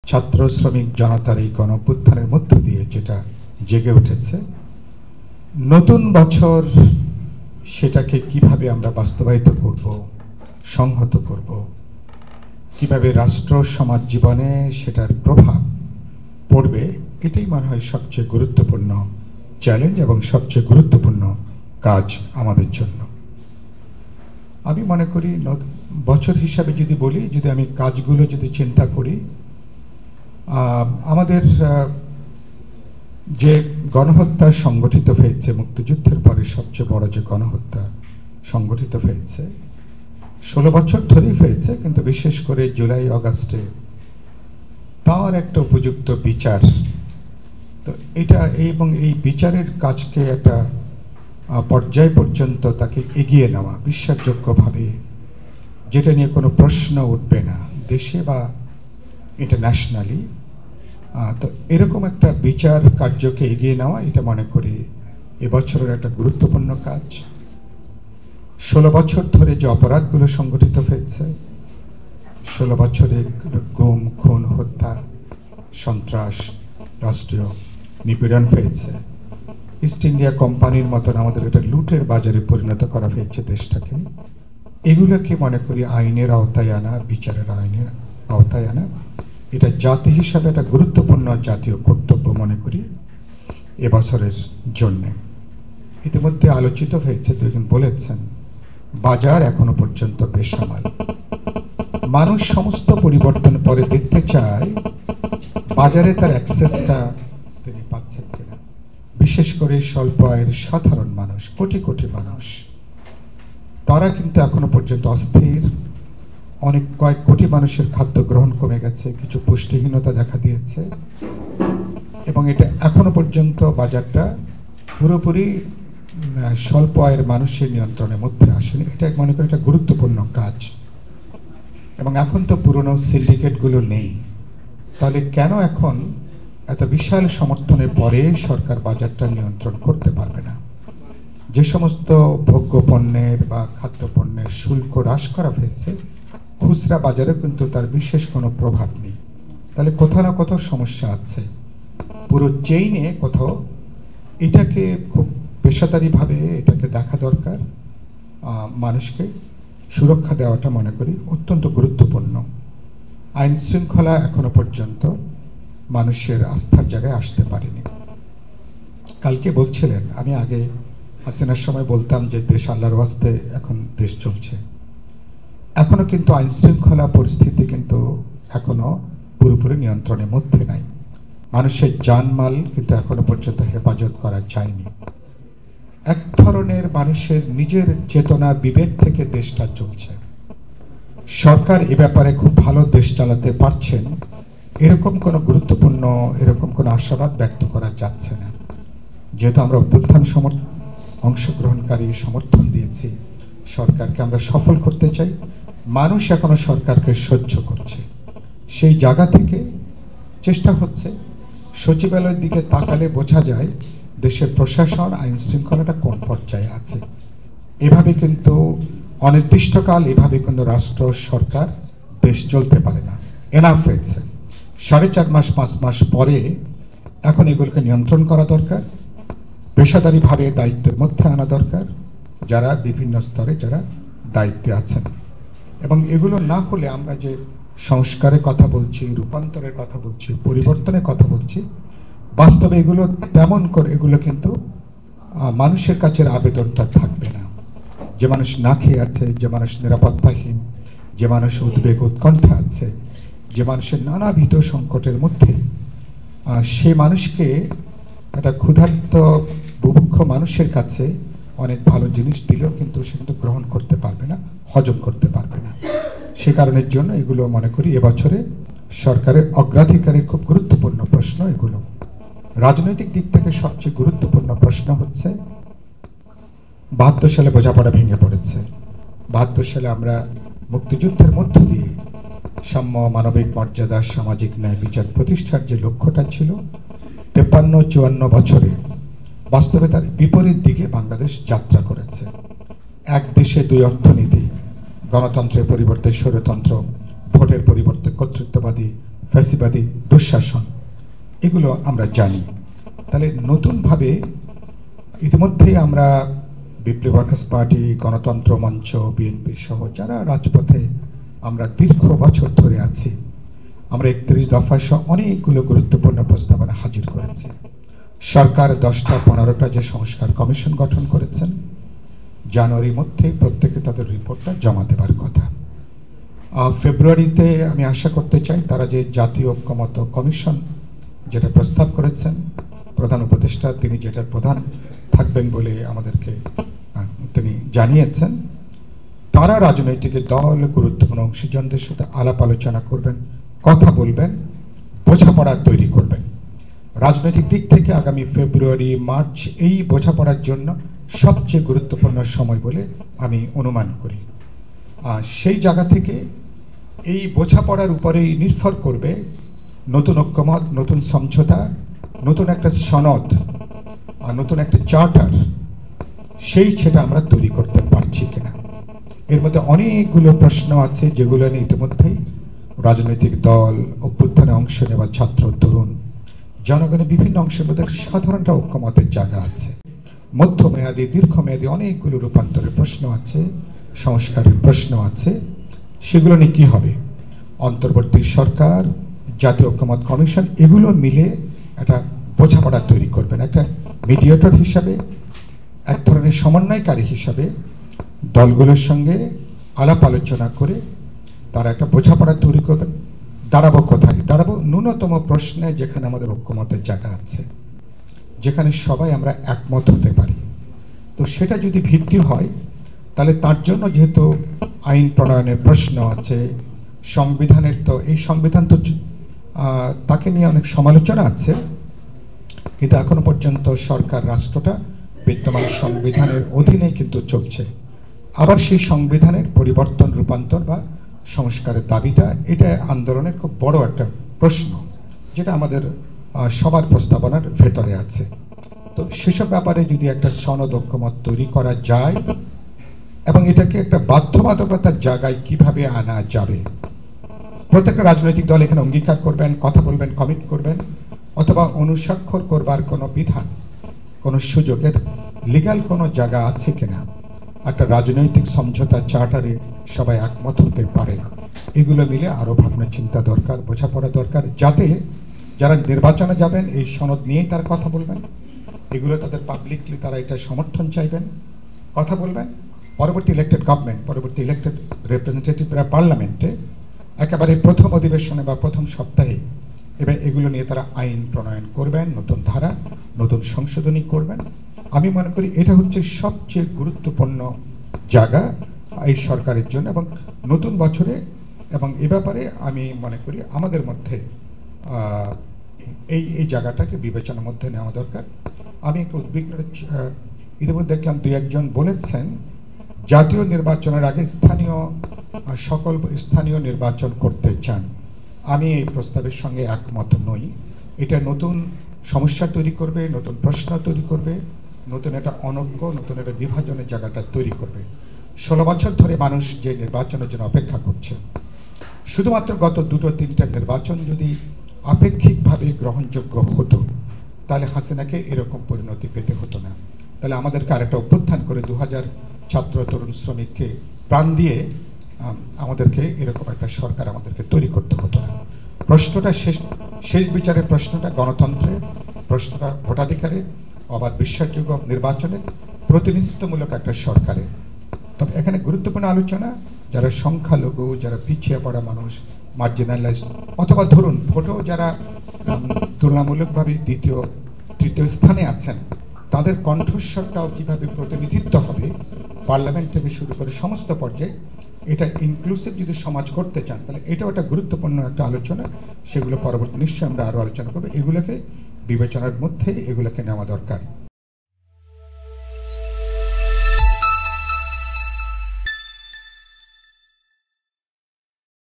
ছাত্র শ্রমিক জনতার এই গণঅভ্যুত্থানের মধ্য দিয়ে যেটা জেগে উঠেছে, নতুন বছর সেটাকে কিভাবে আমরা বাস্তবায়িত করব, সংহত করব, কিভাবে রাষ্ট্র সমাজ জীবনে সেটার প্রভাব পড়বে, এটাই মনে হয় সবচেয়ে গুরুত্বপূর্ণ চ্যালেঞ্জ এবং সবচেয়ে গুরুত্বপূর্ণ কাজ আমাদের জন্য। আমি মনে করি বছর হিসাবে যদি বলি, যদি আমি কাজগুলো যদি চিন্তা করি, আমাদের যে গণহত্যা সংগঠিত হয়েছে, মুক্তিযুদ্ধের পরে সবচেয়ে বড় যে গণহত্যা সংগঠিত হয়েছে, 16 বছর ধরেই হয়েছে, কিন্তু বিশেষ করে জুলাই আগস্টে তার একটা উপযুক্ত বিচার, তো এটা এবং এই বিচারের কাজকে একটা পর্যায় পর্যন্ত তাকে এগিয়ে নেওয়া বিশ্বাসযোগ্যভাবে, যেটা নিয়ে কোনো প্রশ্ন উঠবে না দেশে বা ইন্টারন্যাশনালি, তো এরকম একটা বিচার কার্যকে এগিয়ে নেওয়া, এটা মনে করি এবছরের একটা গুরুত্বপূর্ণ কাজ। 16 বছর ধরে যে অপরাধগুলো সংগঠিত হয়েছে, 16 বছরের গুম, খুন, হত্যা, সন্ত্রাস, রাষ্ট্রীয় নিপীড়ন হয়েছে, ইস্ট ইন্ডিয়া কোম্পানির মতন আমাদের একটা লুটের বাজারে পরিণত করা হয়েছে দেশটাকে, এগুলোকে মনে করি আইনের আওতায় আনা, বিচারের আইনের আওতায় আনা, এটা জাতি হিসাবে একটা গুরুত্বপূর্ণ জাতীয় কর্তব্য মনে করি এবছরের জন্য। ইতিমধ্যে আলোচিত হয়েছে, দুজন বলেছেন বাজার এখনো পর্যন্ত বেসামাল। মানুষ সমস্ত পরিবর্তন পরে দেখতে চায় বাজারে তার অ্যাক্সেসটা তিনি পাচ্ছেন কিনা, বিশেষ করে স্বল্প আয়ের সাধারণ মানুষ, কোটি কোটি মানুষ, তারা কিন্তু এখনো পর্যন্ত অস্থির। কয়েক কোটি মানুষের খাদ্য গ্রহণ কমে গেছে, কিছু পুষ্টিহীনতা দেখা দিয়েছে, এবং এটা এখনো পর্যন্ত বাজারটা পুরোপুরি স্বল্প আয়ের মানুষের নিয়ন্ত্রণের মধ্যে আসেনি। এটা মনে করি একটা গুরুত্বপূর্ণ কাজ। এবং এখন তো পুরনো সিন্ডিকেটগুলো নেই, তাহলে কেন এখন এত বিশাল সমর্থনের পরে সরকার বাজারটা নিয়ন্ত্রণ করতে পারবে না? যে সমস্ত ভোগ্য পণ্যের বা খাদ্য পণ্যের শুল্ক হ্রাস করা হয়েছে, খুচরা বাজারে কিন্তু তার বিশেষ কোনো প্রভাব নেই। তাহলে কোথাও না কোথাও সমস্যা আছে পুরো চেইনে, কোথাও এটাকে খুব পেশাদারিভাবে এটাকে দেখা দরকার। মানুষকে সুরক্ষা দেওয়াটা মনে করি অত্যন্ত গুরুত্বপূর্ণ। আইন শৃঙ্খলা এখনো পর্যন্ত মানুষের আস্থার জায়গায় আসতে পারেনি। কালকে বলছিলেন, আমি আগে হাসিনার সময় বলতাম যে দেশ আল্লাহর ওয়াস্তে এখন দেশ চলছে, এখনো কিন্তু আইন শৃঙ্খলা পরিস্থিতি কিন্তু এখনো পুরোপুরি নিয়ন্ত্রণের মধ্যে নাই। মানুষের জানমাল কিন্তু এখনো পর্যন্ত হেফাজত করা যায়নি। এক ধরনের মানুষের নিজের চেতনা বিবেক থেকে দেশটা চলছে। সরকার এ ব্যাপারে খুব ভালো দেশ চালাতে পারছেন এরকম কোনো গুরুত্বপূর্ণ এরকম কোনো আশাবাদ ব্যক্ত করা যাচ্ছে না। যেহেতু আমরা অভ্যুত্থান অংশগ্রহণকারী সমর্থন দিয়েছি, সরকারকে আমরা সফল করতে চাই, মানুষ এখনো সরকারকে সহ্য করছে। সেই জায়গা থেকে চেষ্টা হচ্ছে, সচিবালয়ের দিকে তাকালে বোঝা যায় দেশের প্রশাসন আইন শৃঙ্খলাটা কোন পর্যায়ে আছে। এভাবে কিন্তু অনির্দিষ্টকাল এভাবে কিন্তু রাষ্ট্র সরকার দেশ চলতে পারে না। এনাফ হয়েছে। 4.5 মাস 5 মাস পরে এখন এগুলোকে নিয়ন্ত্রণ করা দরকার, পেশাদারিভাবে দায়িত্বের মধ্যে আনা দরকার যারা বিভিন্ন স্তরে যারা দায়িত্বে আছেন। এবং এগুলো না হলে আমরা যে সংস্কারের কথা বলছি, রূপান্তরের কথা বলছি, পরিবর্তনের কথা বলছি, বাস্তবে এগুলো তেমন করে এগুলো কিন্তু মানুষের কাছে আবেদনটা থাকবে না। যে মানুষ না খেয়ে আছে, যে মানুষ নিরাপত্তাহীন, যে মানুষ উদ্বেগ উৎকণ্ঠা আছে, যে মানুষের নানাবিধ সংকটের মধ্যে, সে মানুষকে একটা ক্ষুধার্ত বুভুক্ষ মানুষের কাছে অনেক ভালো জিনিস দিলেও কিন্তু সে কিন্তু গ্রহণ করতে পারবে না, হজম করতে পারবে না। সে কারণের জন্য এগুলো মনে করি এবছরে সরকারের অগ্রাধিকারের খুব গুরুত্বপূর্ণ প্রশ্ন এগুলো। রাজনৈতিক দিক থেকে সবচেয়ে গুরুত্বপূর্ণ প্রশ্ন হচ্ছে 72 সালে বোঝাপড়া ভেঙে পড়েছে। 72 সালে আমরা মুক্তিযুদ্ধের মধ্য দিয়ে সাম্য, মানবিক মর্যাদা, সামাজিক ন্যায় বিচার প্রতিষ্ঠার যে লক্ষ্যটা ছিল, 53-54 বছরে বাস্তবে তার বিপরীত দিকে বাংলাদেশ যাত্রা করেছে। এক দেশে দুই অর্থনীতি, গণতন্ত্রের পরিবর্তে স্বৈরতন্ত্র, ভোটের পরিবর্তে কর্তৃত্ববাদী ফ্যাসিবাদী দুঃশাসন, এগুলো আমরা জানি। তাহলে নতুনভাবে ইতিমধ্যেই আমরা বিপ্লবী ওয়ার্কার্স পার্টি, গণতন্ত্র মঞ্চ, বিএনপি সহ যারা রাজপথে আমরা দীর্ঘ বছর ধরে আছি, আমরা 31 দফা সহ অনেকগুলো গুরুত্বপূর্ণ প্রস্তাবনা হাজির করেছি। সরকার 10টা 15টা যে সংস্কার কমিশন গঠন করেছেন, জানুয়ারির মধ্যে প্রত্যেকে তাদের রিপোর্টটা জমা দেবার কথা। ফেব্রুয়ারিতে আমি আশা করতে চাই তারা যে জাতীয় ঐক্যমত্য কমিশন যেটা প্রস্তাব করেছেন, প্রধান উপদেষ্টা তিনি যেটার প্রধান থাকবেন বলে আমাদেরকে তিনি জানিয়েছেন, তারা রাজনৈতিক দল, গুরুত্বপূর্ণ অংশীজনদের সাথে আলাপ আলোচনা করবেন, কথা বলবেন, বোঝাপড়া তৈরি করবেন। রাজনৈতিক দিক থেকে আগামী ফেব্রুয়ারি মার্চ এই বোঝাপড়ার জন্য সবচেয়ে গুরুত্বপূর্ণ সময় বলে আমি অনুমান করি। সেই জায়গা থেকে এই বোঝাপড়ার উপরেই নির্ভর করবে নতুন ঐক্যমত, নতুন সমঝোতা, নতুন একটা সনদ, নতুন একটা চার্টার, সেটা আমরা তৈরি করতে পারছি কিনা। এর মধ্যে অনেকগুলো প্রশ্ন আছে যেগুলো নিয়ে ইতিমধ্যেই রাজনৈতিক দল, অভ্যুত্থানে অংশ নেওয়া ছাত্র, তরুণ, জনগণের বিভিন্ন অংশের মধ্যে সাধারণ ঐক্যমতের জায়গা আছে। মধ্যমেয়াদী, দীর্ঘমেয়াদী অনেকগুলো রূপান্তরের প্রশ্ন আছে, সংস্কারের প্রশ্ন আছে। সেগুলো নিয়ে কি হবে? অন্তর্বর্তী সরকার, জাতীয় ঐক্যমত কমিশন এগুলো মিলে একটা বোঝাপড়া তৈরি করবেন। একটা মিডিয়েটর হিসাবে, এক ধরনের সমন্বয়কারী হিসাবে দলগুলোর সঙ্গে আলাপ আলোচনা করে তারা একটা বোঝাপড়া তৈরি করবেন। দাঁড়াবো কোথায়? দাঁড়াবো ন্যূনতম প্রশ্নে যেখানে আমাদের ঐক্যমতের জায়গা আছে, যেখানে সবাই আমরা একমত হতে পারি। তো সেটা যদি ভিত্তি হয়, তাহলে তার জন্য যেহেতু আইন প্রণয়নের প্রশ্ন আছে, সংবিধানের তো এই সংবিধান তো তাকে নিয়ে অনেক সমালোচনা আছে, কিন্তু এখনো পর্যন্ত সরকার, রাষ্ট্রটা বিদ্যমান সংবিধানের অধীনে কিন্তু চলছে। আবার সেই সংবিধানের পরিবর্তন, রূপান্তর বা সংস্কারের দাবিটা, এটা আন্দোলনের খুব বড় একটা প্রশ্ন, যেটা আমাদের সবার প্রস্তাবনার ভেতরে আছে। তো সেসব ব্যাপারে যদি একটা সনদ, ঐক্যমত তৈরি করা যায় এবং এটাকে একটা বাধ্যবাধকতার জায়গায় কিভাবে আনা যাবে, প্রত্যেকটা রাজনৈতিক দল এখানে অঙ্গীকার করবেন, কথা বলবেন, কমিট করবেন, অথবা অনুস্বাক্ষর করবার কোনো বিধান, কোনো সুযোগের লিগ্যাল কোনো জায়গা আছে কিনা, একটা রাজনৈতিক সমঝোতা চার্টারে সবাই একমত হতে পারে। এগুলো মিলে আরো ভাবনা চিন্তা দরকার, বোঝাপড়া দরকার, যাতে যারা নির্বাচনে যাবেন এই সনদ নিয়েই তারা কথা বলবেন, এগুলো তাদের পাবলিকলি তারা এটা সমর্থন চাইবেন, কথা বলবেন। পরবর্তী ইলেক্টেড গভর্নমেন্ট, পরবর্তী ইলেক্টেড রিপ্রেজেন্টেটিভরা পার্লামেন্টে একেবারে প্রথম অধিবেশনে বা প্রথম সপ্তাহে এবার এগুলো নিয়ে তারা আইন প্রণয়ন করবেন, নতুন ধারা, নতুন সংশোধনী করবেন। আমি মনে করি এটা হচ্ছে সবচেয়ে গুরুত্বপূর্ণ জায়গা এই সরকারের জন্য এবং নতুন বছরে। এবং এ ব্যাপারে আমি মনে করি আমাদের মধ্যে এই জায়গাটাকে বিবেচনার মধ্যে নেওয়া দরকার। আমি একটু উদ্বিগ্ন, ইতিমধ্যে দেখলাম 2-1 বলেছেন জাতীয় নির্বাচনের আগে সকল স্থানীয় নির্বাচন করতে চান। আমি এই প্রস্তাবের সঙ্গে একমত নই। এটা নতুন সমস্যা তৈরি করবে, নতুন প্রশ্ন তৈরি করবে, নতুন একটা অনৈক্য, নতুন একটা বিভাজনের জায়গাটা তৈরি করবে। 16 বছর ধরে মানুষ যে নির্বাচনের জন্য অপেক্ষা করছে, শুধুমাত্র গত 2-3টা নির্বাচন যদি আপেক্ষিকভাবে গ্রহণযোগ্য হতো, তাহলে হাসিনাকে এরকম পরিণতি পেতে হতো না। তাহলে আমাদেরকে আরেকটা অভ্যুত্থান করে 2000 ছাত্র, তরুণ, শ্রমিককে প্রাণ দিয়ে আমাদেরকে এরকম একটা সরকার আমাদেরকে তৈরি করতে হতো না। প্রশ্নটা শেষ বিচারের প্রশ্নটা গণতন্ত্রের প্রশ্নটা, ভোটাধিকারের, অবাধ বিশ্বাসযোগ্য নির্বাচনের, প্রতিনিধিত্বমূলক একটা সরকারের। তবে এখানে গুরুত্বপূর্ণ আলোচনা যারা সংখ্যালঘু, যারা পিছিয়ে পড়া মানুষ, মার্জিনালাইজড, অথবা ধরুন ভোটেও যারা তুলনামূলকভাবে দ্বিতীয়, তৃতীয় স্থানে আছেন, তাদের কণ্ঠস্বরটাও কিভাবে প্রতিনিধিত্ব হবে পার্লামেন্ট থেকে শুরু করে সমস্ত পর্যায়ে, এটা ইনক্লুসিভ যদি সমাজ করতে চান, তাহলে এটাও একটা গুরুত্বপূর্ণ একটা আলোচনা। সেগুলো পরবর্তী নিশ্চয়ই আমরা আরও আলোচনা করবো। এগুলোকে বিবেচনার মধ্যে এগুলোকে নেওয়া দরকার।